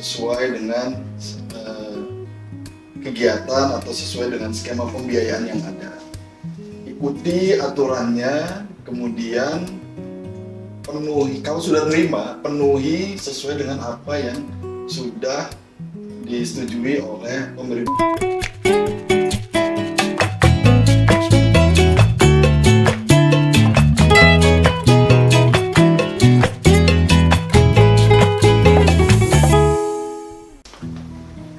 sesuai dengan kegiatan atau sesuai dengan skema pembiayaan yang ada. Ikuti aturannya, kemudian penuhi, kalau sudah terima, penuhi sesuai dengan apa yang sudah disetujui oleh pemerintah.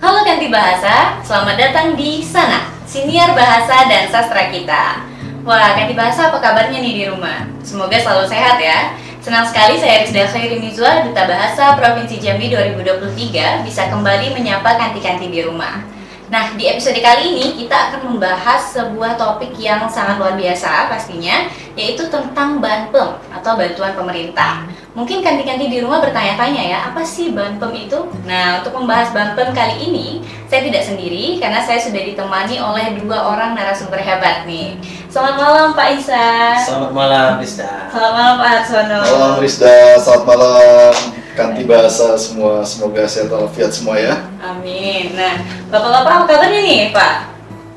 Halo Ganti Bahasa, selamat datang di Sana, Siniar Bahasa dan Sastra kita. Wah, Ganti Bahasa apa kabarnya nih di rumah? Semoga selalu sehat ya. Senang sekali saya Rizda Khairi Mizwa, Duta Bahasa Provinsi Jambi 2023, bisa kembali menyapa kanti-kanti di rumah. Nah, di episode kali ini kita akan membahas sebuah topik yang sangat luar biasa pastinya, yaitu tentang Banpem atau bantuan pemerintah. Mungkin kanti-kanti di rumah bertanya-tanya ya, apa sih Banpem itu? Nah, untuk membahas Banpem kali ini, saya tidak sendiri karena saya sudah ditemani oleh dua orang narasumber hebat nih. Selamat malam Pak Ihsan. Selamat malam Rizda. Selamat malam Pak Harsono. Malam Rizda, selamat malam Kanti Bahasa semua, semoga sehat walafiat semua ya. Amin. Nah, Bapak-bapak apa kabarnya nih Pak?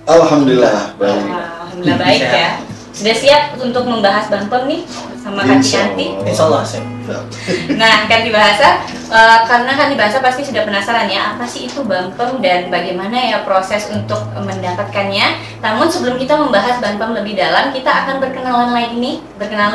Alhamdulillah baik. Alhamdulillah baik ya. Sudah siap untuk membahas Banpem nih sama kanti-kanti? Insya Allah siap. Nah, Kanti Bahasa, karena Kanti Bahasa pasti sudah penasaran ya, apa sih itu Banpem dan bagaimana ya proses untuk mendapatkannya. Namun sebelum kita membahas Banpem lebih dalam, kita akan berkenalan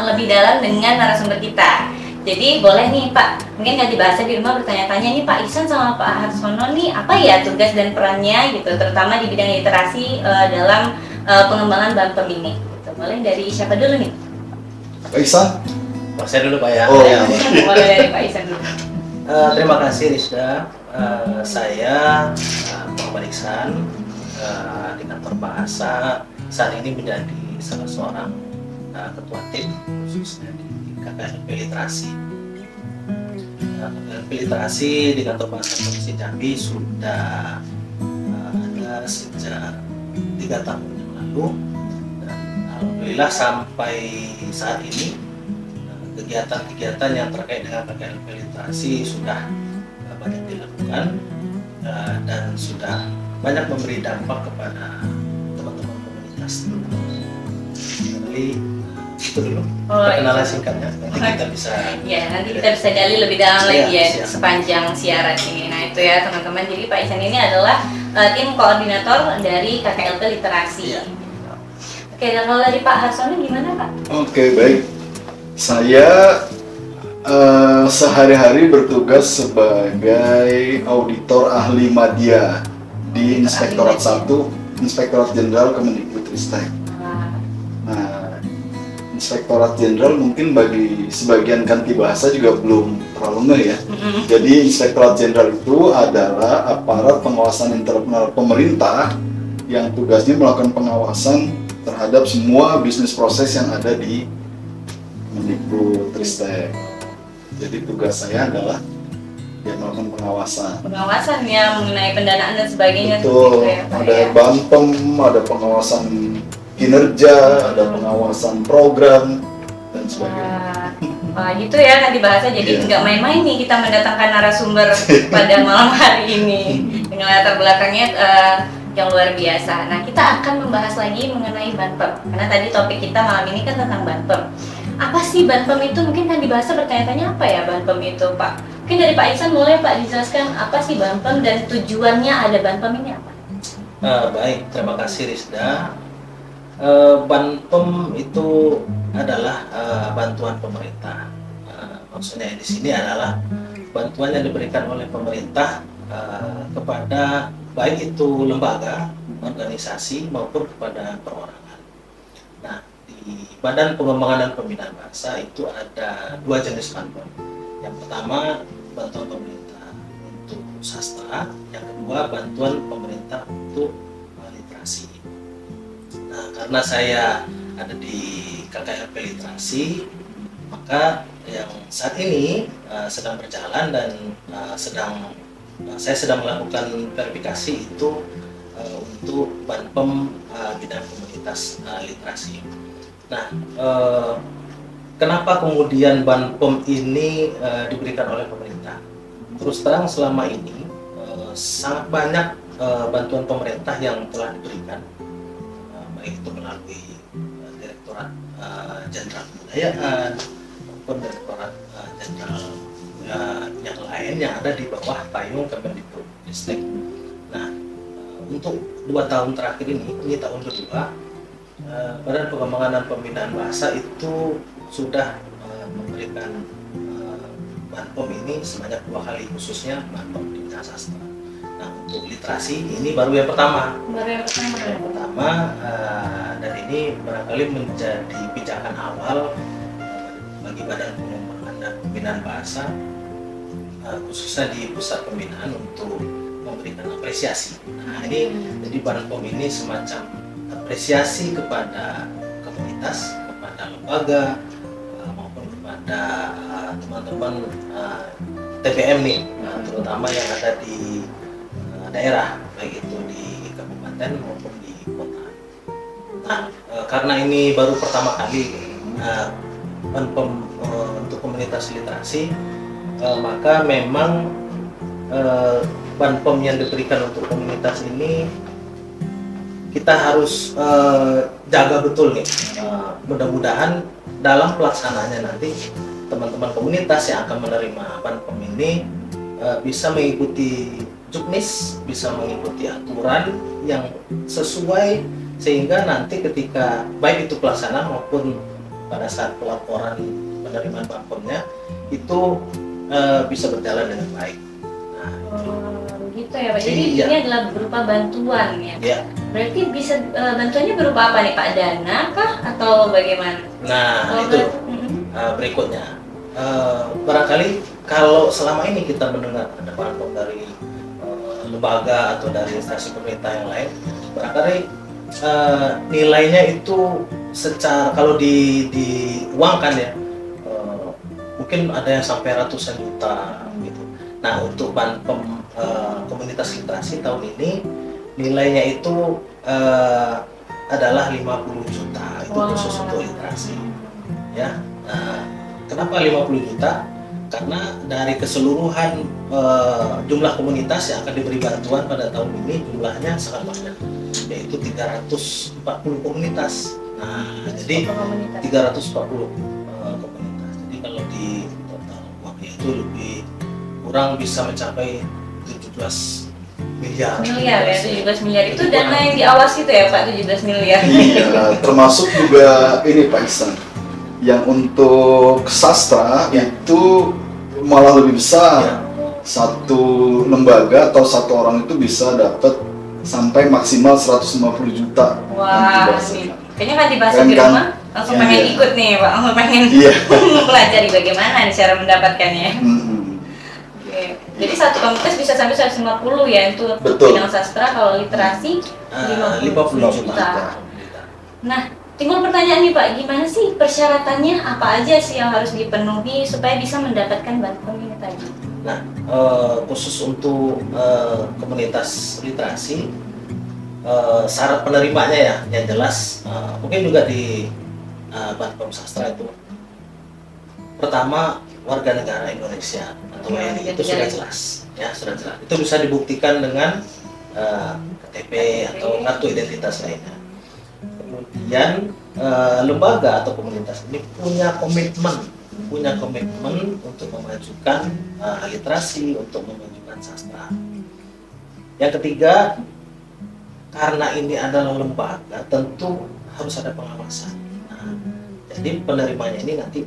lebih dalam dengan narasumber kita. Jadi boleh nih Pak, mungkin Kanti Bahasa di rumah bertanya-tanya nih Pak Ihsan sama Pak Harsono nih, apa ya tugas dan perannya gitu, terutama di bidang literasi dalam pengembangan Banpem ini. Gitu. Boleh dari siapa dulu nih? Pak Ihsan? Pak saya dulu Pak ya. Oh, Ya. Boleh dari Pak Ihsan dulu. Terima kasih Rizda. Saya Muhammad Ihsan di kantor Bahasa saat ini menjadi salah seorang ketua tim khususnya di KKLP Literasi. KKLP Literasi di kantor Bahasa Provinsi Jambi sudah ada sejak 3 tahun yang lalu. Alhamdulillah sampai saat ini kegiatan-kegiatan yang terkait dengan KKLP Literasi sudah banyak dilakukan dan sudah banyak memberi dampak kepada teman-teman komunitas. Jadi itu dulu perkenalan singkatnya, nanti kita bisa nanti kita bisa gali lebih dalam lagi ya siap. sepanjang siaran ini. Nah itu ya teman-teman, jadi Pak Ihsan ini adalah tim koordinator dari KKLP Literasi. Iya. Oke, dan kalau dari Pak Harsono gimana Pak? Oke, baik. Saya sehari-hari bertugas sebagai auditor ahli media di Inspektorat 1, Inspektorat Jenderal Kemendikbudristek. Nah, Inspektorat Jenderal mungkin bagi sebagian Kanti Bahasa juga belum terlalu ngeh ya. Jadi Inspektorat Jenderal itu adalah aparat pengawasan internal pemerintah yang tugasnya melakukan pengawasan terhadap semua bisnis proses yang ada di Kemendikbudristek. Jadi tugas saya adalah melakukan pengawasan. Pengawasan ya mengenai pendanaan dan sebagainya. Betul, ya, Pak, ada ya. Banpem, ada pengawasan kinerja, ada pengawasan program dan sebagainya. Wah, gitu ya Kanti Bahasa. Jadi Iya. nggak main-main nih kita mendatangkan narasumber pada malam hari ini dengan latar belakangnya yang luar biasa. Nah, kita akan membahas lagi mengenai Banpem. Karena tadi topik kita malam ini kan tentang Banpem. Apa sih Banpem itu? Mungkin Kanti Bahasa bertanya-tanya apa ya Banpem itu, Pak? Mungkin dari Pak Ihsan boleh Pak dijelaskan apa sih Banpem dan tujuannya ada Banpem ini apa? baik, terima kasih Rizda. Banpem itu adalah bantuan pemerintah. Maksudnya di sini adalah bantuan yang diberikan oleh pemerintah kepada baik itu lembaga, organisasi maupun kepada perorangan. Nah, di Badan Pengembangan dan Pembinaan Bahasa itu ada 2 jenis bantuan. Yang pertama bantuan pemerintah untuk sastra, yang kedua bantuan pemerintah untuk literasi. Nah, karena saya ada di KKLP Literasi, maka yang saat ini sedang berjalan dan saya sedang melakukan verifikasi itu untuk Banpem bidang komunitas literasi. Nah, kenapa kemudian Banpem ini diberikan oleh pemerintah? Terus terang selama ini sangat banyak bantuan pemerintah yang telah diberikan, baik itu melalui Direktorat Jenderal Kebudayaan maupun Direktorat Jenderal yang lain yang ada di bawah payung Kemendikbudristek. Nah, untuk 2 tahun terakhir ini tahun kedua, Badan Pengembangan dan Pembinaan Bahasa itu sudah memberikan Banpom ini sebanyak 2 kali, khususnya Banpom di bidang sastra. Nah, untuk literasi ini baru yang pertama. Dan ini barangkali menjadi pijakan awal bagi Badan Pengembangan dan Pembinaan Bahasa, khususnya di pusat pembinaan, untuk memberikan apresiasi. Nah, ini jadi Banpom ini semacam apresiasi kepada komunitas, kepada lembaga, maupun kepada teman-teman TPM nih, terutama yang ada di daerah, baik itu di kabupaten maupun di kota. Nah, karena ini baru pertama kali Banpom untuk komunitas literasi, maka memang Banpom yang diberikan untuk komunitas ini kita harus jaga betul nih. Mudah-mudahan dalam pelaksanaannya nanti teman-teman komunitas yang akan menerima Banpom ini bisa mengikuti juknis, bisa mengikuti aturan yang sesuai, sehingga nanti ketika baik itu pelaksanaan maupun pada saat pelaporan penerimaan Banpomnya itu bisa berjalan dengan baik. Nah, gitu ya Pak. Jadi ini adalah berupa bantuan ya. Ya. Berarti bisa bantuannya berupa apa nih Pak? Dana kah atau bagaimana? Nah, itu berikutnya. Barangkali kalau selama ini kita mendengar ada Banpom dari lembaga atau dari instansi pemerintah yang lain, barangkali nilainya itu secara kalau diuangkan ya, mungkin ada yang sampai ratusan juta gitu. Nah, untuk Banpom komunitas literasi tahun ini nilainya itu adalah 50 juta, itu khusus untuk literasi ya. Nah, kenapa 50 juta? Karena dari keseluruhan jumlah komunitas yang akan diberi bantuan pada tahun ini jumlahnya sangat banyak, yaitu 340 komunitas. Nah, jadi 340 komunitas. Jadi kalau di total uangnya itu lebih kurang bisa mencapai 17 miliar. Ya, 17 miliar itu dana yang diawasi itu ya Pak, 17 miliar. Iya, termasuk juga ini Pak Ihsan, yang untuk sastra itu malah lebih besar. Ya. Satu lembaga atau satu orang itu bisa dapat sampai maksimal 150 juta. Wah, kayaknya kan dibahas di rumah langsung pengen ikut nih Pak, langsung pengen mempelajari bagaimana nih cara mendapatkannya. Jadi satu komunitas bisa sampai 150 ya untuk bidang sastra, kalau literasi 50 juta. Nah, timbul pertanyaan nih Pak, gimana sih persyaratannya, apa aja sih yang harus dipenuhi supaya bisa mendapatkan Banpom ini tadi? Nah, khusus untuk komunitas literasi, syarat penerimanya ya, yang jelas mungkin juga di Banpom Sastra itu, pertama warga negara Indonesia atau WNI itu sudah jelas, ya sudah jelas. Itu bisa dibuktikan dengan KTP atau kartu identitas lainnya. Kemudian lembaga atau komunitas ini punya komitmen untuk memajukan literasi, untuk memajukan sastra. Yang ketiga, karena ini adalah lembaga, tentu harus ada pengawasan. Nah, jadi penerimanya ini nanti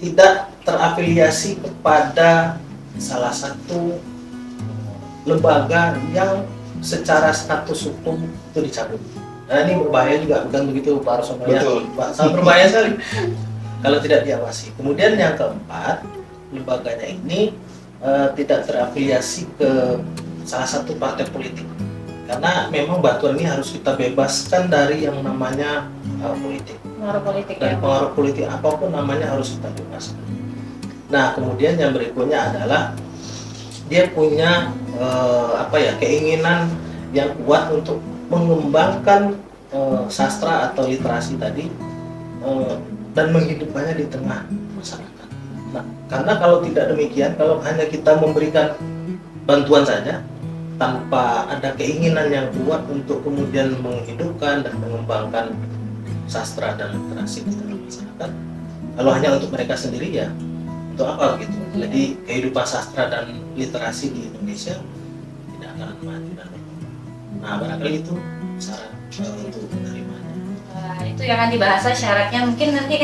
tidak terafiliasi kepada salah satu lembaga yang secara status hukum itu dicabut. Nah, ini berbahaya juga, bukan begitu Pak Arsono? Betul. Pak, sangat berbahaya sekali kalau tidak diawasi. Kemudian yang keempat, lembaganya ini tidak terafiliasi ke salah satu partai politik, karena memang bantuan ini harus kita bebaskan dari yang namanya politik. Pengaruh politik Dan ya. pengaruh politik apapun namanya harus kita bebaskan. Nah, kemudian yang berikutnya adalah dia punya keinginan yang kuat untuk mengembangkan sastra atau literasi tadi dan menghidupkannya di tengah masyarakat. Nah, karena kalau tidak demikian, kalau hanya kita memberikan bantuan saja tanpa ada keinginan yang kuat untuk kemudian menghidupkan dan mengembangkan sastra dan literasi di dalam masyarakat, kalau hanya untuk mereka sendiri ya untuk apa gitu. Jadi kehidupan sastra dan literasi di Indonesia tidak akan maju dan berkembang. Nah, barangkali itu syarat untuk menerimanya. Itu yang ganti bahasa syaratnya, mungkin nanti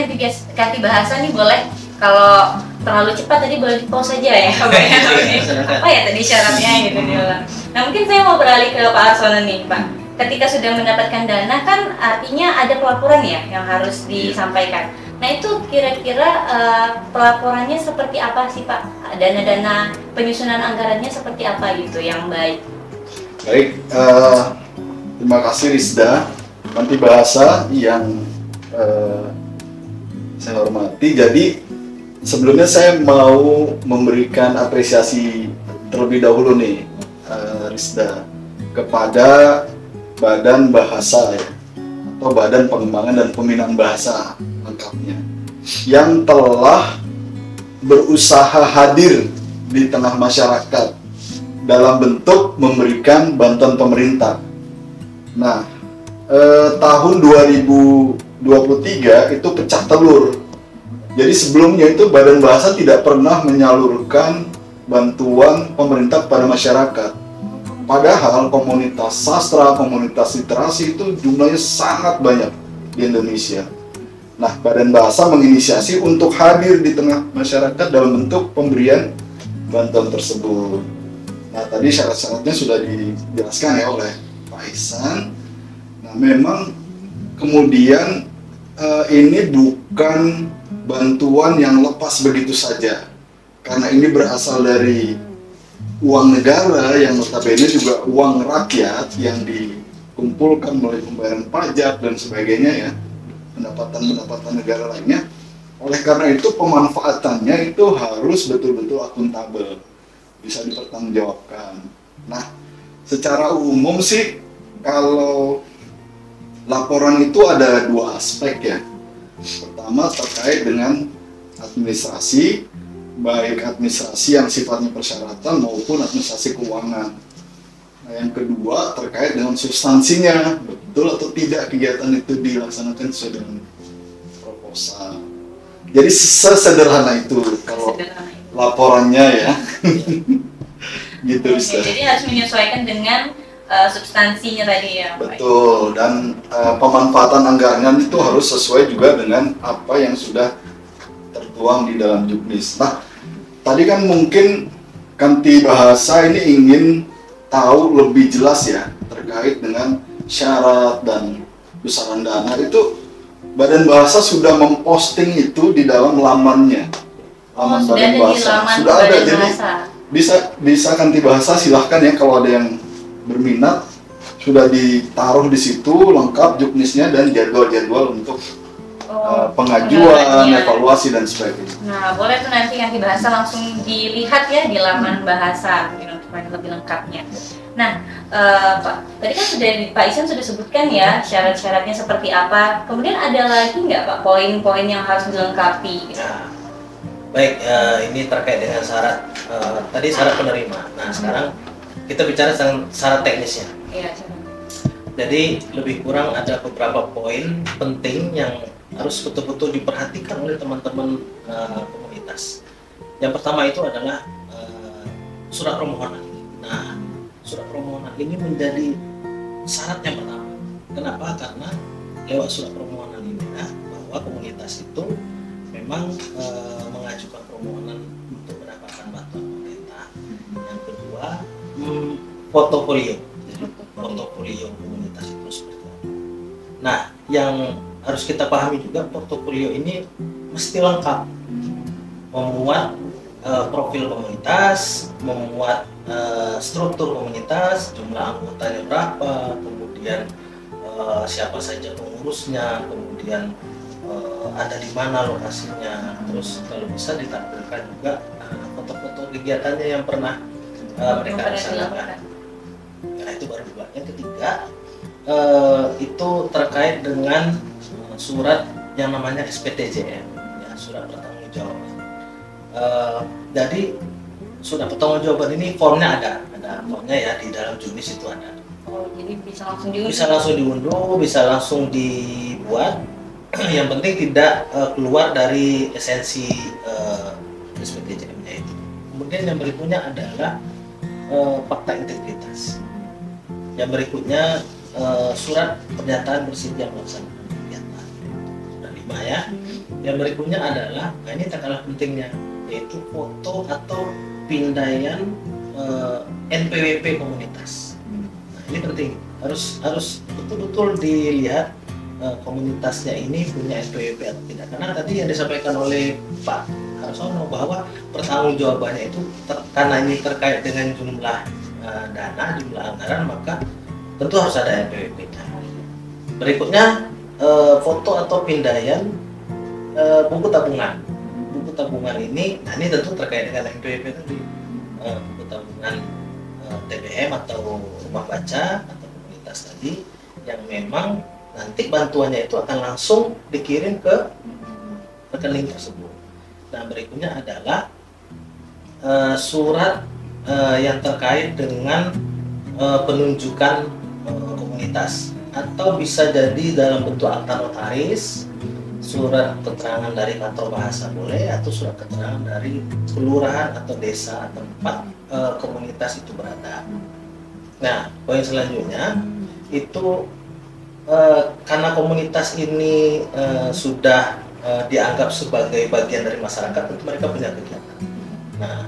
ganti bahasa nih boleh kalau terlalu cepat tadi boleh di pause saja ya. Apa ya tadi syaratnya gitu diulang. Nah, mungkin saya mau beralih ke Pak Arsono nih, Pak. Ketika sudah mendapatkan dana kan artinya ada pelaporan ya yang harus disampaikan. Nah, itu kira-kira pelaporannya seperti apa sih, Pak? Dana-dana penyusunan anggarannya seperti apa gitu yang baik? Baik, terima kasih Rizda. Ganti bahasa yang saya hormati. Jadi sebelumnya saya mau memberikan apresiasi terlebih dahulu nih, Rizda, kepada Badan Bahasa ya, atau Badan Pengembangan dan Pembinaan Bahasa lengkapnya, yang telah berusaha hadir di tengah masyarakat dalam bentuk memberikan bantuan pemerintah. Nah, tahun 2023 itu pecah telur. Jadi sebelumnya itu Badan Bahasa tidak pernah menyalurkan bantuan pemerintah kepada masyarakat. Padahal komunitas sastra, komunitas literasi itu jumlahnya sangat banyak di Indonesia. Nah, Badan Bahasa menginisiasi untuk hadir di tengah masyarakat dalam bentuk pemberian bantuan tersebut. Nah, tadi syarat-syaratnya sudah dijelaskan ya oleh Pak Ihsan. Nah, memang kemudian ini bukan bantuan yang lepas begitu saja, karena ini berasal dari uang negara yang notabene juga uang rakyat yang dikumpulkan melalui pembayaran pajak dan sebagainya ya, pendapatan negara lainnya. Oleh karena itu pemanfaatannya itu harus betul-betul akuntabel, bisa dipertanggungjawabkan. Nah, secara umum sih kalau laporan itu ada dua aspek ya. Pertama terkait dengan administrasi, baik administrasi yang sifatnya persyaratan maupun administrasi keuangan. Nah, yang kedua terkait dengan substansinya, betul atau tidak kegiatan itu dilaksanakan sesuai dengan proposal. Jadi sesederhana itu kalau laporannya ya. Gitu bisa. Jadi harus menyesuaikan dengan substansinya tadi ya. Betul, dan pemanfaatan anggarannya itu harus sesuai juga dengan apa yang sudah tertuang di dalam juknis. Nah, tadi kan mungkin Kanti Bahasa ini ingin tahu lebih jelas ya terkait dengan syarat dan besaran dana. Itu Badan Bahasa sudah memposting itu di dalam lamannya. Laman Badan Bahasa sudah ada, jadi bisa Kanti Bahasa silahkan ya kalau ada yang berminat, sudah ditaruh di situ lengkap juknisnya dan jadwal-jadwal untuk pengajuan, evaluasi dan sebagainya. Nah, boleh tuh nanti Kanti Bahasa langsung dilihat ya di laman bahasa mungkin untuk yang lebih lengkapnya. Nah, Pak, tadi kan sudah Pak Ihsan sudah sebutkan ya syarat-syaratnya seperti apa. Kemudian ada lagi nggak Pak poin-poin yang harus dilengkapi? Nah, baik, ini terkait dengan syarat tadi syarat penerima. Nah, sekarang kita bicara tentang syarat teknisnya. Iya. Jadi lebih kurang ada beberapa poin penting yang harus betul-betul diperhatikan oleh teman-teman komunitas. Yang pertama itu adalah surat permohonan. Nah, surat permohonan ini menjadi syarat yang pertama. Kenapa? Karena lewat surat permohonan ini bahwa komunitas itu memang mengajukan permohonan untuk mendapatkan bantuan pemerintah. Yang kedua, portofolio komunitas itu seperti apa. Nah, yang harus kita pahami juga portofolio ini mesti lengkap, memuat profil komunitas, memuat struktur komunitas, jumlah anggotanya berapa, kemudian siapa saja pengurusnya, kemudian ada di mana lokasinya, terus kalau bisa ditampilkan juga foto-foto kegiatannya yang pernah mereka laksanakan. Nah, itu baru dua. Yang ketiga itu terkait dengan surat yang namanya SPTJM, ya, surat pertanggungjawaban. Jadi surat pertanggungjawaban ini formnya ada formnya ya, di dalam Jumis itu ada. Oh, jadi bisa langsung diunduh. Bisa langsung diunduh, bisa langsung dibuat. Yang penting tidak keluar dari esensi SPTJM-nya itu. Kemudian yang berikutnya adalah fakta integritas. Yang berikutnya surat pernyataan bersedia melaksanakan kegiatan. Sudah 5 ya. Yang berikutnya adalah, nah ini tak kalah pentingnya, yaitu foto atau pindaian NPWP komunitas. Nah, ini penting, harus betul-betul dilihat komunitasnya ini punya NPWP atau tidak. Karena tadi yang disampaikan oleh Pak Harsono bahwa pertanggungjawabannya itu karena ini terkait dengan jumlah dana, jumlah anggaran, maka tentu harus ada NPWP-nya. Berikutnya foto atau pindaian buku tabungan. Buku tabungan ini, nah ini tentu terkait dengan NPWP tadi. Buku tabungan TBM atau rumah baca atau komunitas tadi, yang memang nanti bantuannya itu akan langsung dikirim ke rekening tersebut. Nah, berikutnya adalah surat yang terkait dengan penunjukan komunitas, atau bisa jadi dalam bentuk akta notaris, surat keterangan dari kantor bahasa boleh, atau surat keterangan dari kelurahan atau desa tempat komunitas itu berada. Nah, poin selanjutnya itu karena komunitas ini sudah dianggap sebagai bagian dari masyarakat, tentu mereka punya kegiatan. Nah,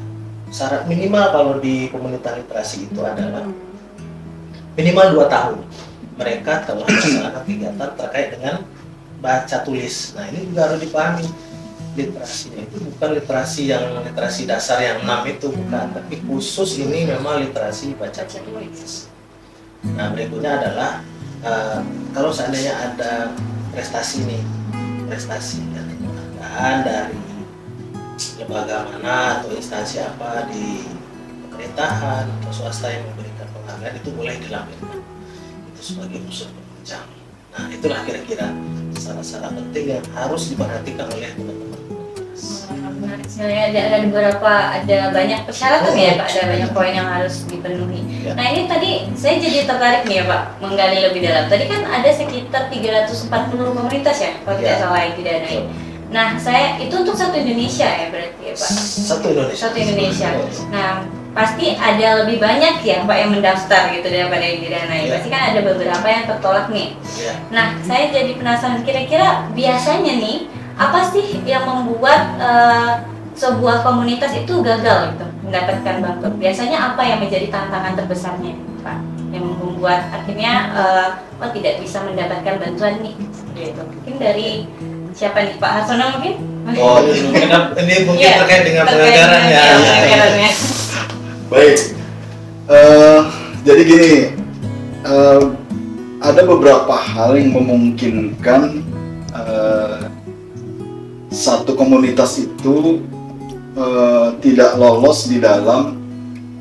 syarat minimal kalau di komunitas literasi itu adalah minimal 2 tahun mereka telah melaksanakan kegiatan terkait dengan baca tulis. Nah, ini juga harus dipahami, literasinya itu bukan literasi dasar yang 6 itu, bukan, tapi khusus ini memang literasi baca tulis. Nah, berikutnya adalah kalau seandainya ada prestasi dari penghargaan dari lembaga mana atau instansi apa di pemerintahan atau swasta yang memberikan penghargaan, itu boleh dilampirkan itu sebagai unsur penunjang. Nah, itulah kira-kira syarat-syarat penting yang harus diperhatikan oleh teman-teman. Menarik sekali, ada banyak persyaratan ya Pak, ada banyak poin yang harus dipenuhi. Ya. Nah, ini tadi saya jadi tertarik nih ya Pak, menggali lebih dalam. Tadi kan ada sekitar 340 komunitas ya, kalau tidak salah yang didanai. Nah, saya itu untuk satu Indonesia ya berarti ya Pak? Satu Indonesia. Nah, pasti ada lebih banyak ya Pak yang mendaftar gitu daripada yang didanai. Ya. Pasti kan ada beberapa yang tertolak nih. Ya. Nah, saya jadi penasaran, kira-kira biasanya nih apa sih yang membuat sebuah komunitas itu gagal gitu mendapatkan bantuan? Biasanya apa yang menjadi tantangan terbesarnya Pak, yang membuat akhirnya tidak bisa mendapatkan bantuan nih gitu? Mungkin dari siapa nih, Pak Harsono mungkin? Oh, ini mungkin Ya, terkait dengan terkait penganggaran ya. dengan penganggarannya. Baik, jadi gini, ada beberapa hal yang memungkinkan satu komunitas itu tidak lolos di dalam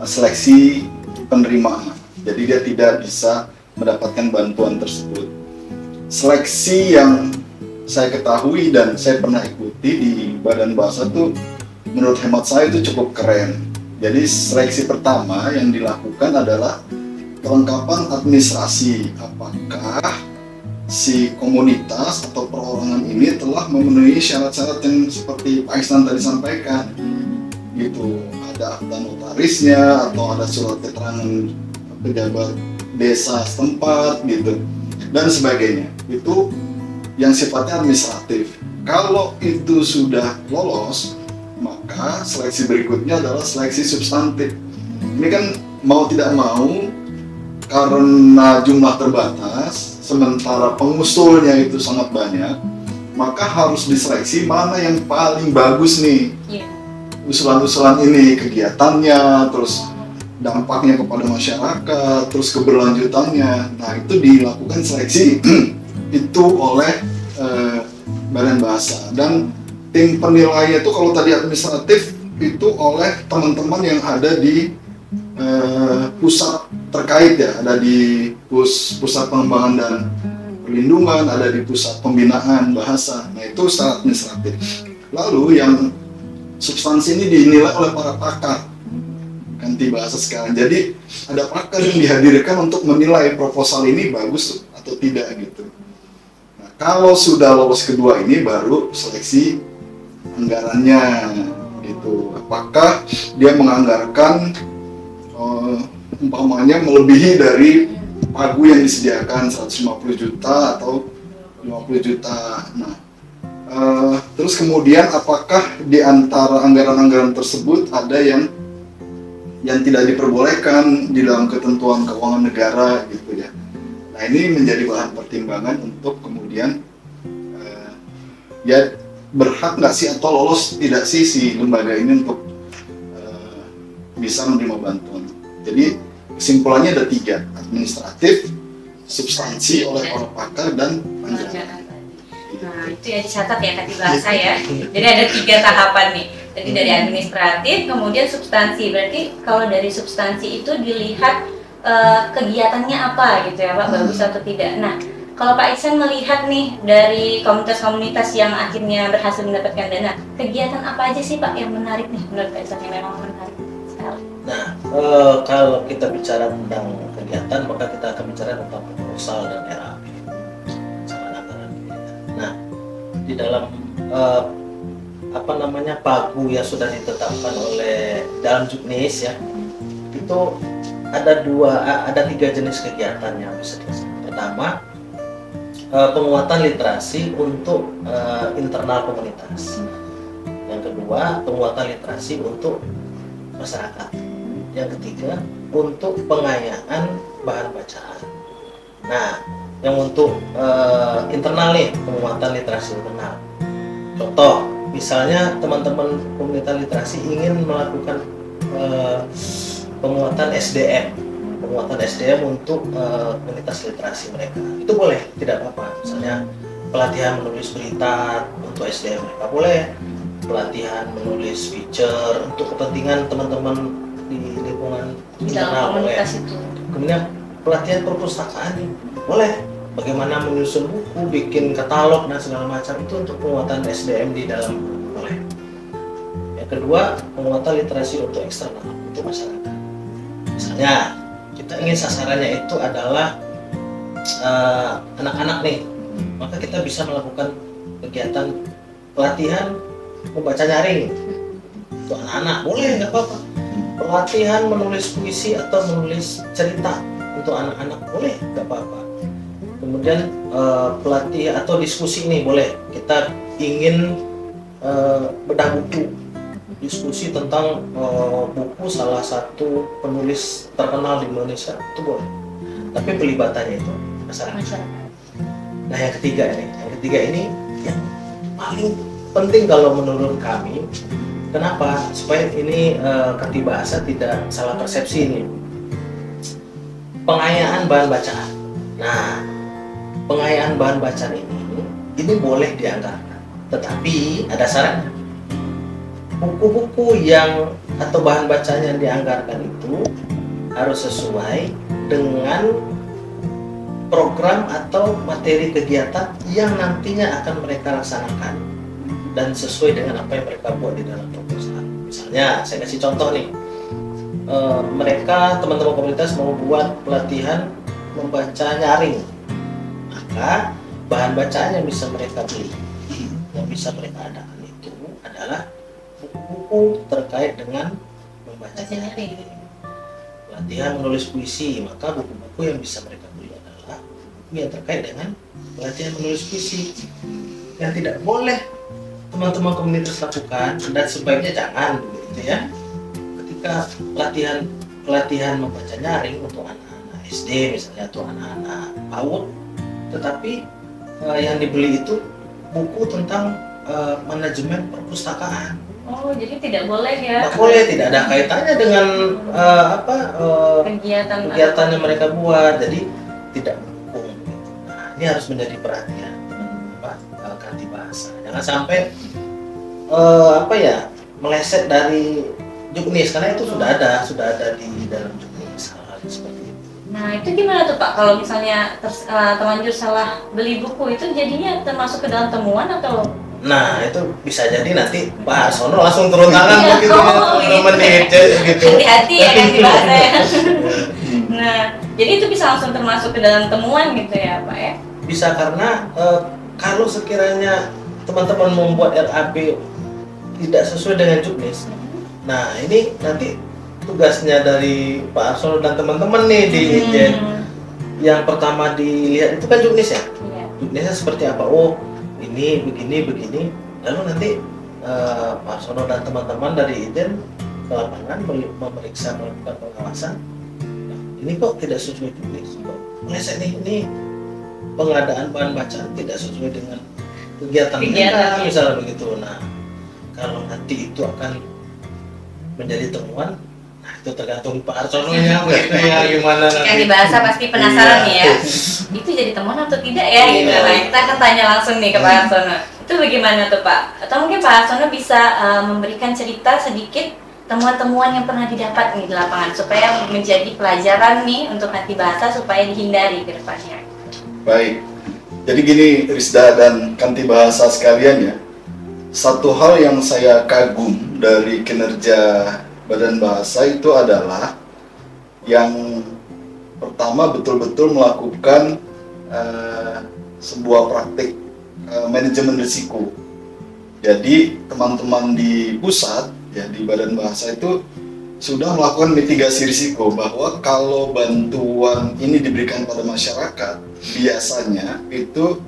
seleksi penerimaan. Jadi dia tidak bisa mendapatkan bantuan tersebut. Seleksi yang saya ketahui dan saya pernah ikuti di Badan Bahasa itu, menurut hemat saya itu cukup keren. Jadi seleksi pertama yang dilakukan adalah kelengkapan administrasi. Apakah si komunitas atau perorangan ini telah memenuhi syarat-syarat yang seperti Pak Isnan tadi sampaikan, gitu. Ada akta notarisnya atau ada surat keterangan pejabat desa setempat, gitu, dan sebagainya. Itu yang sifatnya administratif. Kalau itu sudah lolos, maka seleksi berikutnya adalah seleksi substantif. Ini kan mau tidak mau, karena jumlah terbatas, sementara pengusulnya itu sangat banyak, maka harus diseleksi mana yang paling bagus nih. Usulan-usulan ini, kegiatannya, terus dampaknya kepada masyarakat, terus keberlanjutannya. Nah, itu dilakukan seleksi itu oleh Badan Bahasa, dan tim penilainya itu kalau tadi administratif itu oleh teman-teman yang ada di pusat terkait ya, ada di pusat pengembangan dan perlindungan, ada di pusat pembinaan bahasa. Nah, itu secara administratif. Lalu yang substansi ini dinilai oleh para pakar. ganti bahasa sekarang. Jadi ada pakar yang dihadirkan untuk menilai proposal ini bagus atau tidak gitu. Nah, kalau sudah lolos kedua ini baru seleksi anggarannya gitu. Apakah dia menganggarkan umpamanya melebihi dari pagu yang disediakan 150 juta atau 50 juta. Nah, terus kemudian apakah di antara anggaran-anggaran tersebut ada yang tidak diperbolehkan di dalam ketentuan keuangan negara gitu ya. Nah, ini menjadi bahan pertimbangan untuk kemudian ya berhak nggak sih atau lolos tidak sih si lembaga ini untuk bisa menerima bantuan. Jadi kesimpulannya ada 3, administratif, substansi oleh para pakar, dan anggaran. Nah, itu ya dicatat ya Kati Bahasa ya. Jadi ada 3 tahapan nih. Jadi dari administratif, kemudian substansi. Berarti kalau dari substansi itu dilihat kegiatannya apa gitu ya Pak, bagus atau tidak. Nah, kalau Pak Iksan melihat nih dari komunitas-komunitas yang akhirnya berhasil mendapatkan dana, kegiatan apa aja sih Pak yang menarik nih menurut Pak Iksan yang memang menarik sekali? Nah, kalau kita bicara tentang kegiatan, maka kita akan bicara tentang proposal dan RAP. Nah, di dalam pagu yang sudah ditetapkan oleh dalam Juknis ya, itu ada 3 jenis kegiatan yang bisa dilaksanakan. Pertama, penguatan literasi untuk internal komunitas. Yang kedua, penguatan literasi untuk masyarakat. Yang ketiga, untuk pengayaan bahan bacaan. Nah, yang untuk internal nih, penguatan literasi internal. Contoh, misalnya teman-teman komunitas literasi ingin melakukan penguatan SDM untuk komunitas literasi mereka. Itu boleh, tidak apa-apa. Misalnya pelatihan menulis berita untuk SDM mereka boleh, pelatihan menulis feature untuk kepentingan teman-teman di lingkungan internal boleh. Kemudian pelatihan perpustakaan boleh, bagaimana menyusun buku, bikin katalog dan segala macam, itu untuk penguatan SDM di dalam boleh. Yang kedua, penguatan literasi untuk eksternal, untuk masyarakat. Misalnya kita ingin sasarannya itu adalah anak-anak nih, maka kita bisa melakukan kegiatan pelatihan membaca nyaring untuk anak-anak, boleh, nggak apa-apa. Pelatihan menulis puisi atau menulis cerita untuk anak-anak, boleh, nggak apa-apa. Kemudian pelatihan atau diskusi ini boleh, kita ingin bedah buku, diskusi tentang buku salah satu penulis terkenal di Indonesia, itu boleh, tapi pelibatannya itu masyarakat. Nah, yang ketiga ini yang paling penting kalau menurut kami. Kenapa? Supaya ini Kati Bahasa tidak salah persepsi ini. Pengayaan bahan bacaan. Nah, pengayaan bahan bacaan ini boleh dianggarkan, tetapi ada syaratnya. Buku-buku yang atau bahan bacaan yang dianggarkan itu harus sesuai dengan program atau materi kegiatan yang nantinya akan mereka laksanakan dan sesuai dengan apa yang mereka buat di dalam proposal. Misalnya, saya kasih contoh nih, mereka teman-teman komunitas mau buat pelatihan membaca nyaring, maka bahan bacaan yang bisa mereka beli, yang bisa mereka adakan itu adalah buku-buku terkait dengan membaca nyaring. Pelatihan menulis puisi, maka buku-buku yang bisa mereka beli adalah buku yang terkait dengan pelatihan menulis puisi. Yang tidak boleh teman-teman komunitas lakukan, dan sebaiknya jangan begitu ya, ketika pelatihan membaca nyaring untuk anak-anak SD misalnya atau anak-anak PAUD, tetapi yang dibeli itu buku tentang manajemen perpustakaan. Oh, jadi tidak boleh ya? Tidak boleh, tidak ada kaitannya dengan kegiatan yang mereka buat, jadi tidak mendukung. Nah, ini harus menjadi perhatian Kati Bahasa. Jangan sampai meleset dari Juknis, karena itu sudah ada di dalam Juknis hal seperti itu. Nah, itu gimana tuh Pak? Kalau misalnya terlanjur salah beli buku, itu jadinya termasuk ke dalam temuan atau Nah itu bisa jadi nanti Pak Harsono langsung turun tangan Iya, begitu oh, teman-teman gitu. gitu. Hati-hati ya kan dibahasnya. Nah, jadi itu bisa langsung termasuk ke dalam temuan gitu ya Pak ya? Bisa karena kalau sekiranya teman-teman membuat RAP tidak sesuai dengan juknis, nah ini nanti tugasnya dari Pak Harsono dan teman-teman nih di Ijen. Yang pertama dilihat itu kan juknis ya. Iya. Juknisnya seperti apa? Oh ini begini. Lalu nanti Pak Harsono dan teman-teman dari Ijen ke lapangan memeriksa, melakukan pengawasan. Nah, ini kok tidak sesuai juknis, kok meleset nih, ini pengadaan bahan bacaan tidak sesuai dengan kegiatan kita, misalnya begitu. Nah, kalau nanti itu akan menjadi temuan, nah itu tergantung Pak Harsono ya, gimana nanti. Yang dibahasa pasti penasaran nih ya. Itu jadi temuan atau tidak ya gitu. Nah, kita akan tanya langsung nih ke Pak Harsono. Itu bagaimana tuh Pak? Atau mungkin Pak Harsono bisa memberikan cerita sedikit temuan-temuan yang pernah didapat nih di lapangan supaya menjadi pelajaran nih untuk nanti bahasa supaya dihindari ke depannya. Baik, jadi gini Rizda dan Kanti Bahasa sekalian ya, satu hal yang saya kagum dari kinerja Badan Bahasa itu adalah yang pertama betul-betul melakukan sebuah praktik manajemen risiko. Jadi teman-teman di pusat ya di Badan Bahasa itu sudah melakukan mitigasi risiko bahwa kalau bantuan ini diberikan pada masyarakat biasanya itu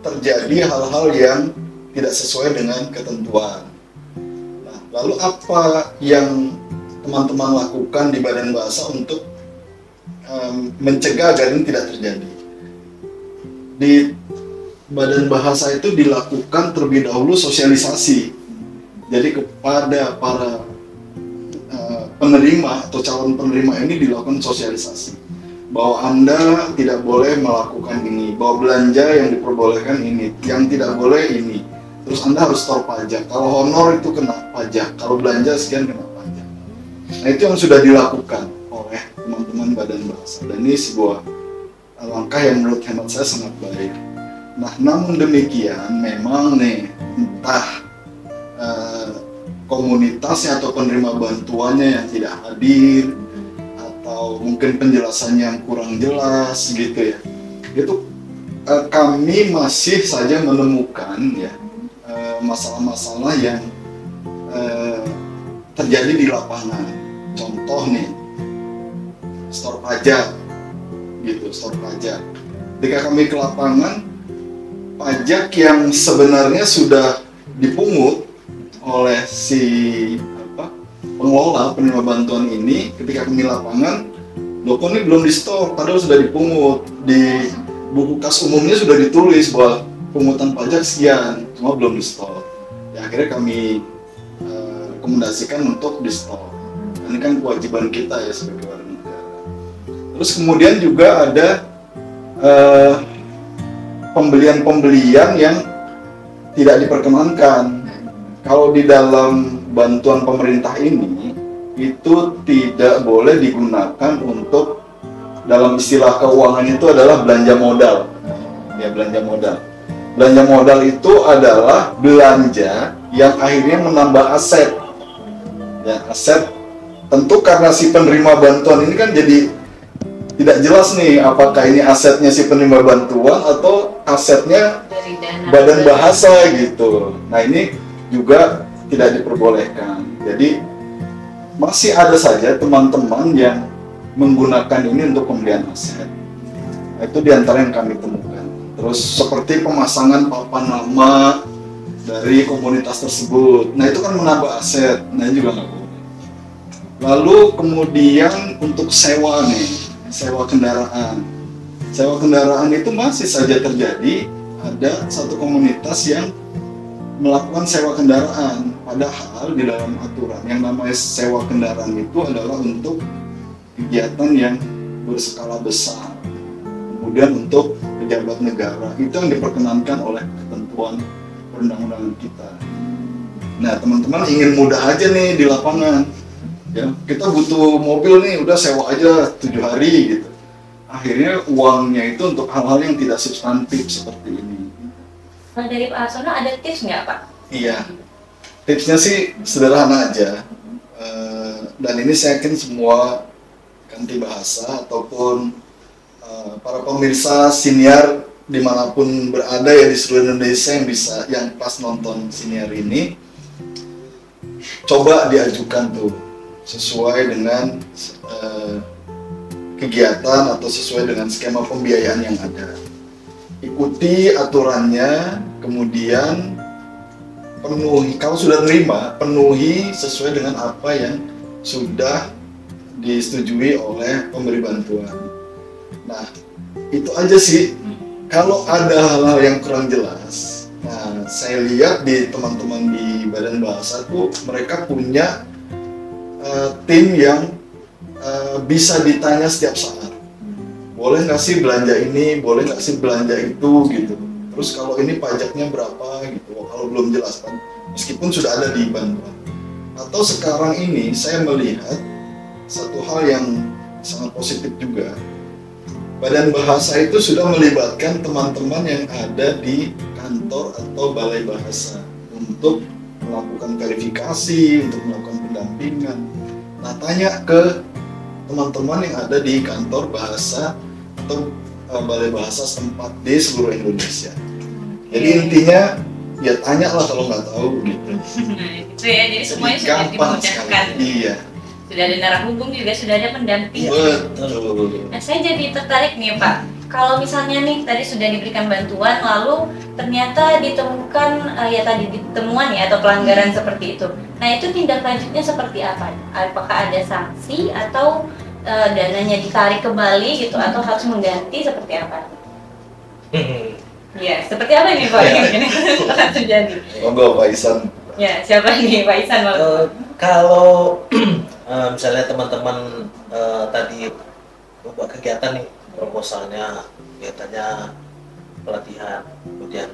terjadi hal-hal yang tidak sesuai dengan ketentuan. Nah, lalu apa yang teman-teman lakukan di Badan Bahasa untuk mencegah agar ini tidak terjadi? Di Badan Bahasa itu dilakukan terlebih dahulu sosialisasi. Jadi kepada para penerima atau calon penerima ini dilakukan sosialisasi bahwa Anda tidak boleh melakukan ini, bahwa belanja yang diperbolehkan ini, yang tidak boleh ini. Terus Anda harus store pajak. Kalau honor itu kena pajak, kalau belanja sekian kena pajak. Nah itu yang sudah dilakukan oleh teman-teman Badan Bahasa. Dan ini sebuah langkah yang menurut hemat saya sangat baik. Nah namun demikian memang nih entah komunitasnya atau penerima bantuannya yang tidak hadir atau mungkin penjelasannya yang kurang jelas gitu ya, itu kami masih saja menemukan ya masalah-masalah yang terjadi di lapangan. Contoh nih store pajak gitu, store pajak ketika kami ke lapangan, pajak yang sebenarnya sudah dipungut oleh si pengelola penerima bantuan ini, ketika kami lapangan, loh kok ini belum di store, padahal sudah dipungut. Di buku kas umumnya sudah ditulis bahwa pungutan pajak sekian, cuma belum di store. Ya akhirnya kami rekomendasikan untuk di store. Ini kan kewajiban kita ya sebagai warga negara. Terus kemudian juga ada pembelian-pembelian yang tidak diperkenankan. Kalau di dalam bantuan pemerintah ini itu tidak boleh digunakan untuk, dalam istilah keuangan itu adalah belanja modal. Ya, belanja modal. Belanja modal itu adalah belanja yang akhirnya menambah aset. Ya, aset tentu karena si penerima bantuan ini kan jadi tidak jelas nih apakah ini asetnya si penerima bantuan atau asetnya Dari dana Badan Bahasa gitu. Nah ini juga tidak diperbolehkan. Jadi masih ada saja teman-teman yang menggunakan ini untuk pembelian aset. Nah, itu diantara yang kami temukan. Terus seperti pemasangan papan nama dari komunitas tersebut. Nah itu kan menambah aset. Nah ini juga nggak boleh. Lalu kemudian untuk sewa nih, sewa kendaraan. Sewa kendaraan itu masih saja terjadi. Ada satu komunitas yang melakukan sewa kendaraan, padahal di dalam aturan yang namanya sewa kendaraan itu adalah untuk kegiatan yang berskala besar, kemudian untuk pejabat negara, itu yang diperkenankan oleh ketentuan perundang-undangan kita. Nah teman-teman ingin mudah aja nih di lapangan ya, kita butuh mobil nih, udah sewa aja 7 hari gitu. Akhirnya uangnya itu untuk hal-hal yang tidak substantif seperti ini. Kalau dari Pak Harsono ada tips nggak Pak? Iya, tipsnya sih sederhana aja. Dan ini saya yakin semua ganti bahasa ataupun para pemirsa siniar dimanapun berada ya di seluruh Indonesia yang pas nonton siniar ini, coba diajukan tuh sesuai dengan kegiatan atau sesuai dengan skema pembiayaan yang ada. Ikuti aturannya, kemudian penuhi, kalau sudah terima, penuhi sesuai dengan apa yang sudah disetujui oleh pemberi bantuan. Nah, itu aja sih. Kalau ada hal-hal yang kurang jelas, nah saya lihat di teman-teman di Badan Bahasa tuh mereka punya tim yang bisa ditanya setiap saat. Boleh nggak sih belanja ini, boleh nggak sih belanja itu gitu. Terus kalau ini pajaknya berapa gitu, kalau belum jelas kan, meskipun sudah ada di bantuan. Atau sekarang ini saya melihat satu hal yang sangat positif juga. Badan Bahasa itu sudah melibatkan teman-teman yang ada di kantor atau balai bahasa untuk melakukan verifikasi, untuk melakukan pendampingan. Nah, tanya ke teman-teman yang ada di kantor bahasa atau balai bahasa setempat di seluruh Indonesia. Jadi intinya ya tanyalah kalau nggak tahu gitu. Nah, itu ya, jadi semuanya sudah dimudahkan. Iya. Sudah ada narahubung juga, sudah ada pendamping. Betul. Nah, saya jadi tertarik nih Pak. Kalau misalnya nih tadi sudah diberikan bantuan, lalu ternyata ditemukan ya tadi ditemuan ya atau pelanggaran seperti itu. Nah, itu tindak lanjutnya seperti apa? Apakah ada sanksi atau dananya ditarik kembali gitu atau harus mengganti seperti apa? Ya, seperti apa nih Pak yang ini akan terjadi? Monggo Pak Isan. Ya, siapa nih Pak Isan? Kalau misalnya teman-teman tadi membuat kegiatan nih, proposalnya, kegiatannya pelatihan, kemudian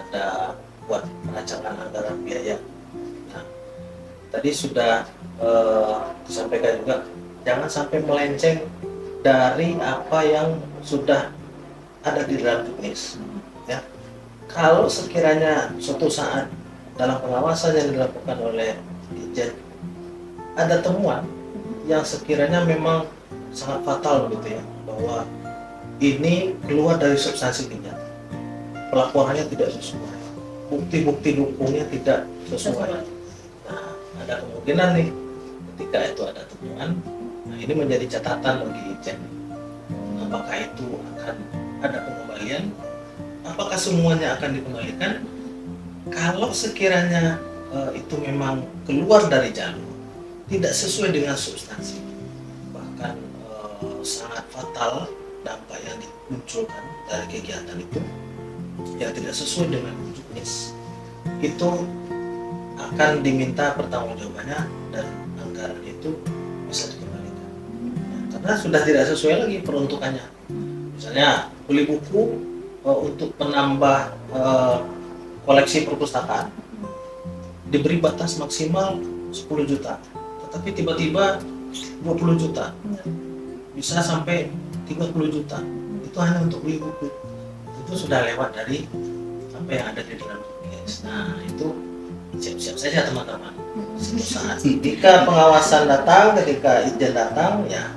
ada buat perancangan anggaran biaya. Nah, tadi sudah disampaikan juga, jangan sampai melenceng dari apa yang sudah ada di dalam juknis. Ya, kalau sekiranya suatu saat dalam pengawasan yang dilakukan oleh Dirjen ada temuan yang sekiranya memang sangat fatal gitu ya, bahwa ini keluar dari substansi kegiatan, pelaporannya tidak sesuai, bukti-bukti dukungnya tidak sesuai. Nah, ada kemungkinan nih ketika itu ada temuan, nah ini menjadi catatan bagi Dirjen. Apakah itu akan ada pengembalian? Apakah semuanya akan dikembalikan? Kalau sekiranya itu memang keluar dari jalur, tidak sesuai dengan substansi, bahkan sangat fatal dampak yang dimunculkan dari kegiatan itu, yang tidak sesuai dengan juknis, itu akan diminta pertanggungjawabannya dan anggaran itu bisa dikembalikan. Nah, karena sudah tidak sesuai lagi peruntukannya. Misalnya beli buku untuk penambah koleksi perpustakaan, diberi batas maksimal 10 juta, tetapi tiba-tiba 20 juta, bisa sampai 30 juta, itu hanya untuk beli buku. Itu sudah lewat dari apa yang ada di dalam juknis. Nah, itu siap-siap saja teman-teman. Suatu saat ketika pengawasan datang, ketika izin datang, ya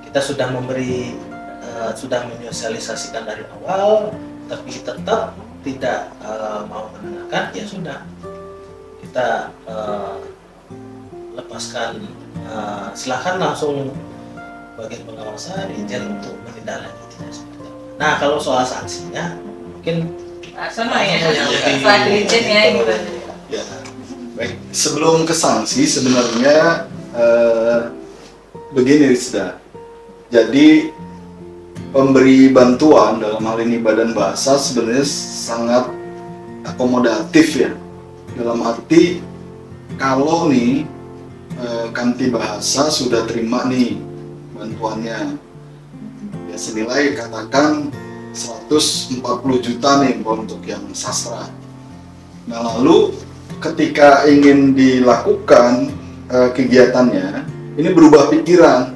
kita sudah memberi, sudah menyosialisasikan dari awal, tapi tetap tidak mau mendengarkan, ya sudah kita lepaskan, silahkan langsung bagian pengawasan izin untuk menindaklanjutinya seperti itu. Nah, kalau soal sanksinya mungkin sama ya, setelah izin ya gitu. Ya, baik. Sebelum ke sanksi sebenarnya begini Rizda. Jadi pemberi bantuan dalam hal ini Badan Bahasa sebenarnya sangat akomodatif ya. Dalam arti kalau nih Kanti Bahasa sudah terima nih bantuannya, ya senilai katakan 140 juta nih untuk yang sastra. Nah, lalu ketika ingin dilakukan kegiatannya, ini berubah pikiran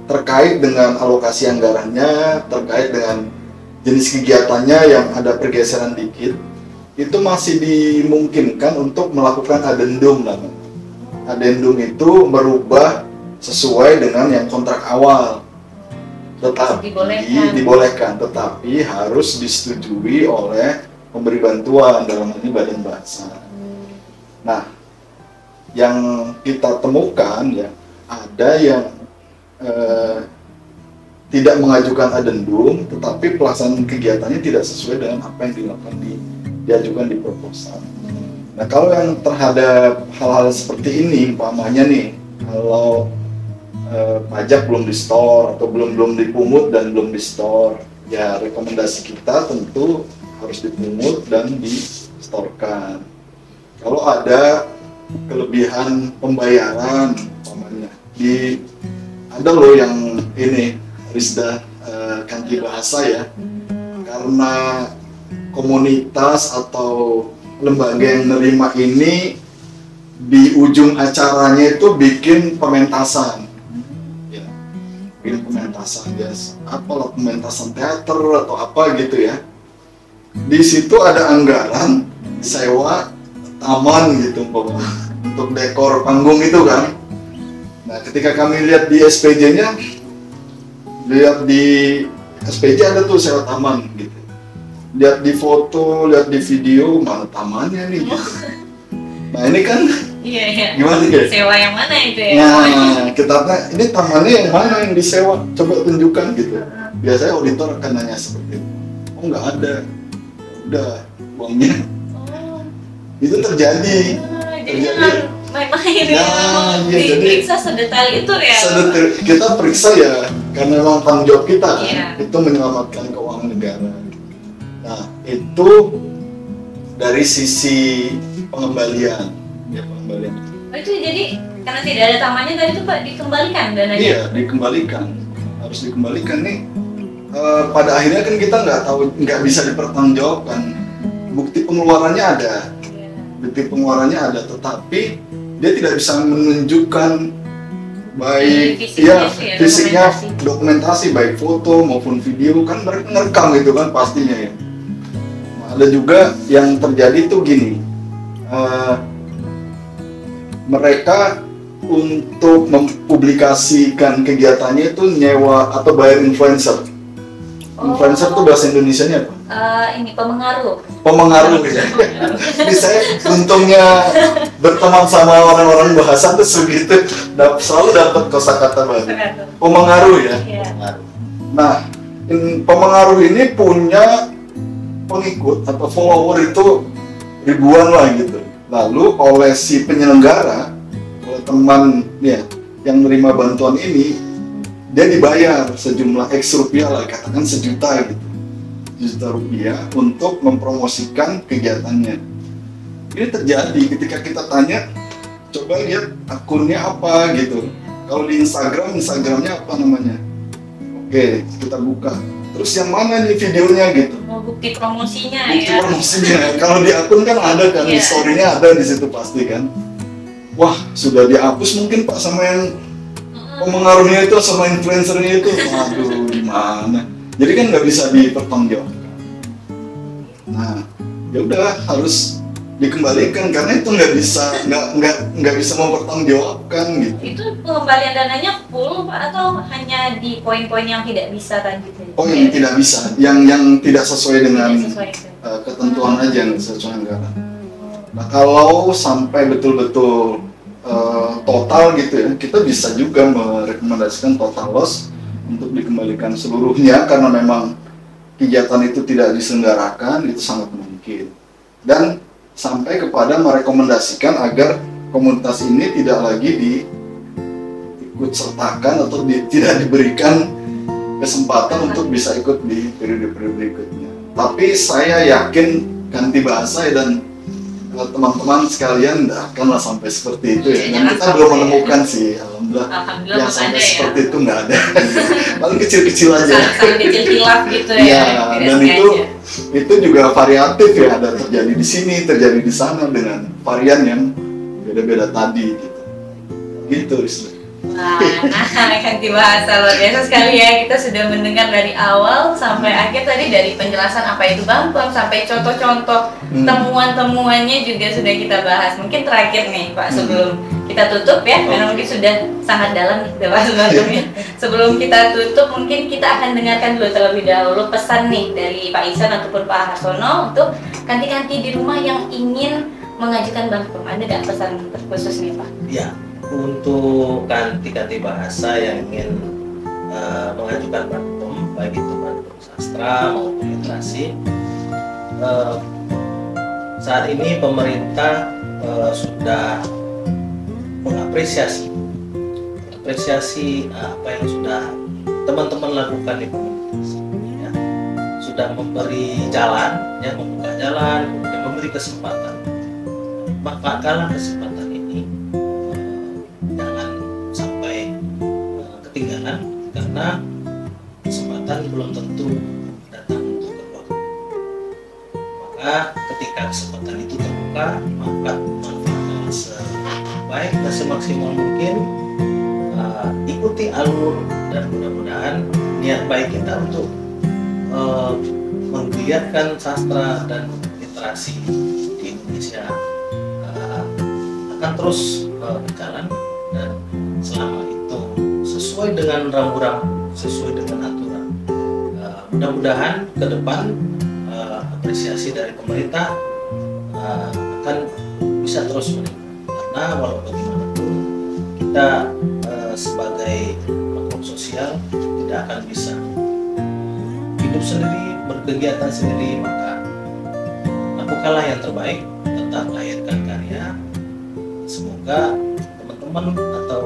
terkait dengan alokasi anggarannya, terkait dengan jenis kegiatannya yang ada pergeseran dikit, itu masih dimungkinkan untuk melakukan addendum namanya. Addendum itu merubah sesuai dengan yang kontrak awal, tetapi dibolehkan, tetapi harus disetujui oleh pemberi bantuan, dalam hal ini Badan Bahasa. Nah, yang kita temukan ya, ada yang tidak mengajukan addendum, tetapi pelaksanaan kegiatannya tidak sesuai dengan apa yang diajukan di proposal. Nah, kalau yang terhadap hal-hal seperti ini, umpamanya nih, kalau pajak belum di store atau belum dipungut dan belum di store, ya rekomendasi kita tentu harus dipungut dan distorkan. Kalau ada kelebihan pembayaran, umpamanya, ada loh yang ini Rizda Kanti Bahasa ya, karena komunitas atau lembaga yang nerima ini di ujung acaranya itu bikin pementasan, ya, bikin pementasan biasa, apalah pementasan teater atau apa gitu ya. Di situ ada anggaran sewa taman gitu untuk dekor panggung itu kan. Nah, ketika kami lihat di SPJ-nya, lihat di SPJ ada tuh sewa taman gitu. Lihat di foto, lihat di video, mana tamannya nih gitu. Nah, ini kan gimana guys? Sewa yang mana itu ya? Nah, kita tanya, ini tamannya yang mana yang disewa? Coba tunjukkan gitu. Biasanya auditor akan nanya seperti itu. Oh, nggak ada. Udah, uangnya. Itu terjadi. Jadi jangan main-main ya. Diperiksa sedetail itu ya. Kita periksa ya, karena memang tanggung jawab kita kan. Itu menyelamatkan keuangan negara. Nah, itu dari sisi pengembalian, ya pengembalian. Oh, itu jadi karena tidak ada tamannya tadi itu Pak dikembalikan dananya? Iya, dikembalikan, harus dikembalikan nih. Pada akhirnya kan kita nggak bisa dipertanggungjawabkan. Bukti pengeluarannya ada, tetapi dia tidak bisa menunjukkan baik fisiknya, dokumentasi baik foto maupun video, kan mereka ngerekam gitu kan pastinya ya. Ada juga yang terjadi tuh gini, mereka untuk mempublikasikan kegiatannya itu nyewa atau bayar influencer. Influencer tuh bahasa Indonesianya apa? Ini pemengaruh Ya. Jadi saya untungnya berteman sama orang-orang bahasa tuh segitu, selalu dapat kosakata baru. Pemengaruh ya. Nah, pemengaruh ini punya pengikut atau follower itu ribuan lah gitu. Lalu oleh si penyelenggara, oleh teman ya yang menerima bantuan ini, dia dibayar sejumlah X rupiah lah, katakan sejuta gitu, Rp1 juta untuk mempromosikan kegiatannya. Ini terjadi ketika kita tanya, coba lihat akunnya apa gitu. Kalau di Instagramnya apa namanya? Oke, kita buka. Terus yang mana nih videonya gitu? Bukti promosinya bukti ya. Promosinya. Kalau di akun kan ada kan, story-nya ada di situ pasti kan. Wah, sudah dihapus mungkin Pak sama yang pemengaruhnya itu sama influencernya itu. Aduh, gimana? Jadi kan nggak bisa dipertanggungjawabkan. Nah, ya udah harus dikembalikan karena itu nggak bisa mempertanggungjawabkan gitu. Itu pengembalian dananya full Pak atau hanya di poin-poin yang tidak bisa tadi? Oh, yang tidak bisa, yang tidak sesuai dengan ketentuan aja yang sesuai anggaran. Nah, kalau sampai betul-betul total gitu ya, kita bisa juga merekomendasikan total loss untuk dikembalikan seluruhnya karena memang kegiatan itu tidak diselenggarakan, itu sangat mungkin. Dan sampai kepada merekomendasikan agar komunitas ini tidak lagi diikut sertakan atau tidak diberikan kesempatan untuk bisa ikut di periode-periode berikutnya. Tapi saya yakin Kanti Bahasa dan teman-teman sekalian nggak akanlah sampai seperti itu ya. Dan kita belum menemukan sih, alhamdulillah yang sampai seperti itu nggak ada. Paling kecil-kecil aja. Sangat kecil hilaf gitu ya. Dan itu juga variatif ya, ada terjadi di sini, terjadi di sana dengan varian yang beda-beda tadi gitu. Gitu. Wah, nah ganti bahasa luar biasa sekali ya. Kita sudah mendengar dari awal sampai akhir tadi, dari penjelasan apa itu Bampem sampai contoh-contoh temuan-temuannya juga sudah kita bahas. Mungkin terakhir nih Pak, sebelum kita tutup ya, karena mungkin sudah sangat dalam nih kita bahas Bampemnya. Sebelum kita tutup, mungkin kita akan dengarkan dulu terlebih dahulu pesan nih dari Pak Ihsan ataupun Pak Harsono untuk kanti-kanti di rumah yang ingin mengajukan Bampem. Ada nggak pesan terkhusus nih Pak? Ya, untuk kanti-kanti bahasa yang ingin mengajukan Bampem, baik itu Bampem sastra maupun literasi, saat ini pemerintah sudah mengapresiasi apa yang sudah teman-teman lakukan di komunitas, ya. Sudah memberi jalan, ya, membuka jalan, kemudian memberi kesempatan. Manfaatkanlah kesempatan ini, jangan sampai ketinggalan, karena kesempatan belum tentu datang untuk kedua kali. Maka ketika kesempatan itu terbuka, maka manfaatkan sebaik dan semaksimal mungkin, ikuti alur, dan mudah-mudahan niat baik kita untuk menggiatkan sastra dan literasi di Indonesia akan terus berjalan, dan selama itu sesuai dengan rambu-rambu, sesuai dengan aturan. Mudah-mudahan ke depan apresiasi dari pemerintah akan bisa terus meningkat, karena walau bagaimanapun kita sebagai makhluk sosial tidak akan bisa hidup sendiri, berkegiatan sendiri. Maka lakukanlah yang terbaik, tetap lahirkan karya. Semoga teman-teman atau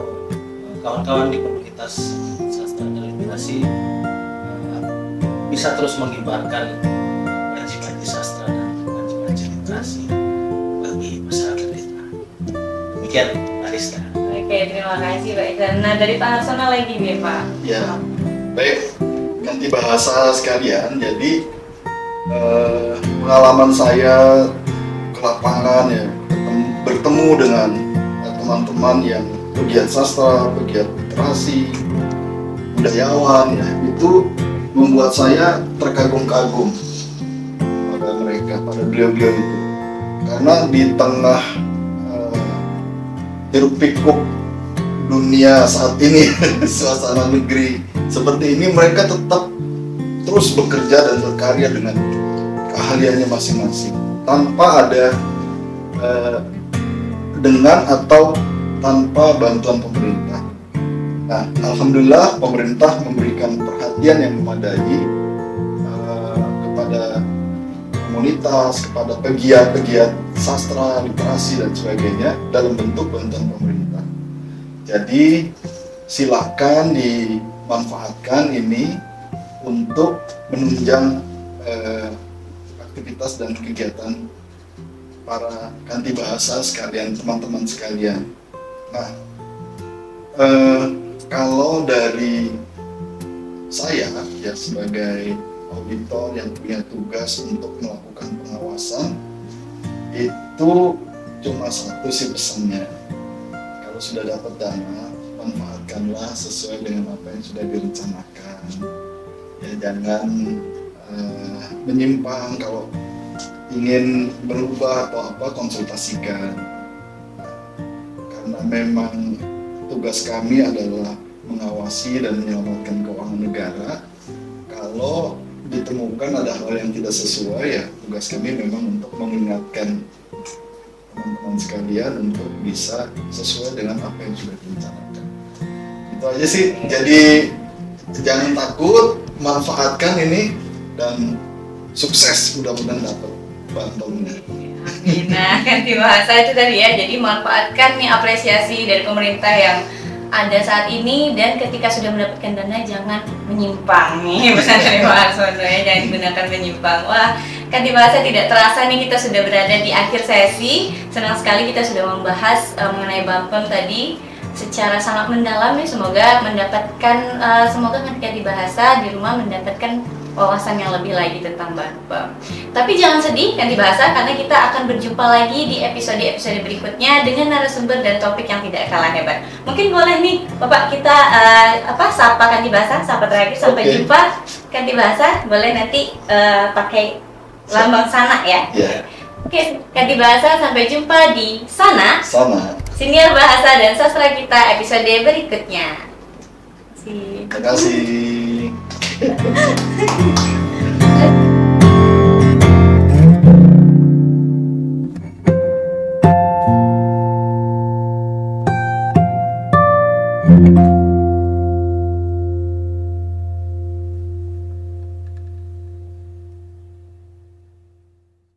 kawan-kawan di komunitas sastra dan literasi bisa terus mengibarkan ngaji-ngaji sastra dan ngaji-ngaji literasi bagi masyarakat kita. Demikian, Arista. Oke, terima kasih Pak Ihsan. Nah, dari Pak Harsono lagi nih Pak. Ya, baik, ganti bahasa sekalian. Jadi pengalaman saya ke lapangan ya, bertemu dengan teman-teman yang pegiat sastra, pegiat literasi, budayawan, ya, itu membuat saya terkagum-kagum pada mereka, pada beliau-beliau itu. Karena di tengah hiruk pikuk dunia saat ini, suasana negeri seperti ini, mereka tetap terus bekerja dan berkarya dengan keahliannya masing-masing, tanpa ada dengan atau tanpa bantuan pemerintah. Nah, alhamdulillah pemerintah memberikan perhatian yang memadai kepada komunitas, kepada pegiat-pegiat sastra, literasi dan sebagainya dalam bentuk bantuan pemerintah. Jadi silakan dimanfaatkan ini untuk menunjang aktivitas dan kegiatan para kanti bahasa sekalian, teman-teman sekalian. Nah, kalau dari saya ya sebagai auditor yang punya tugas untuk melakukan pengawasan, itu cuma satu sih pesannya. Kalau sudah dapat dana, manfaatkanlah sesuai dengan apa yang sudah direncanakan. Ya, jangan menyimpang. Kalau ingin berubah atau apa, konsultasikan. Karena memang tugas kami adalah mengawasi dan menyelamatkan keuangan negara. Kalau ditemukan ada hal yang tidak sesuai, ya tugas kami memang untuk mengingatkan teman-teman sekalian untuk bisa sesuai dengan apa yang sudah direncanakan. Itu aja sih. Jadi jangan takut, manfaatkan ini dan sukses, mudah-mudahan dapat bantuannya. Nah, ganti bahasa itu tadi ya. Jadi manfaatkan nih apresiasi dari pemerintah yang ada saat ini, dan ketika sudah mendapatkan dana jangan menyimpang nih pesan dari Pak Harsono ya, jangan digunakan menyimpang. Wah, ganti bahasa tidak terasa nih kita sudah berada di akhir sesi. Senang sekali kita sudah membahas mengenai Bampem tadi secara sangat mendalam nih. Semoga mendapatkan semoga ketika dibahasa di rumah mendapatkan wawasan yang lebih lagi tentang BAM. Tapi jangan sedih Kanti Bahasa, karena kita akan berjumpa lagi di episode-episode berikutnya dengan narasumber dan topik yang tidak kalah hebat. Mungkin boleh nih Bapak kita sapa Kanti Bahasa, sapa terakhir, sampai jumpa Kanti Bahasa. Boleh nanti pakai lambang sana ya. Oke, Kanti Bahasa, sampai jumpa di sana. Siniar Bahasa dan Sastra kita episode berikutnya. Terima kasih. Thank you.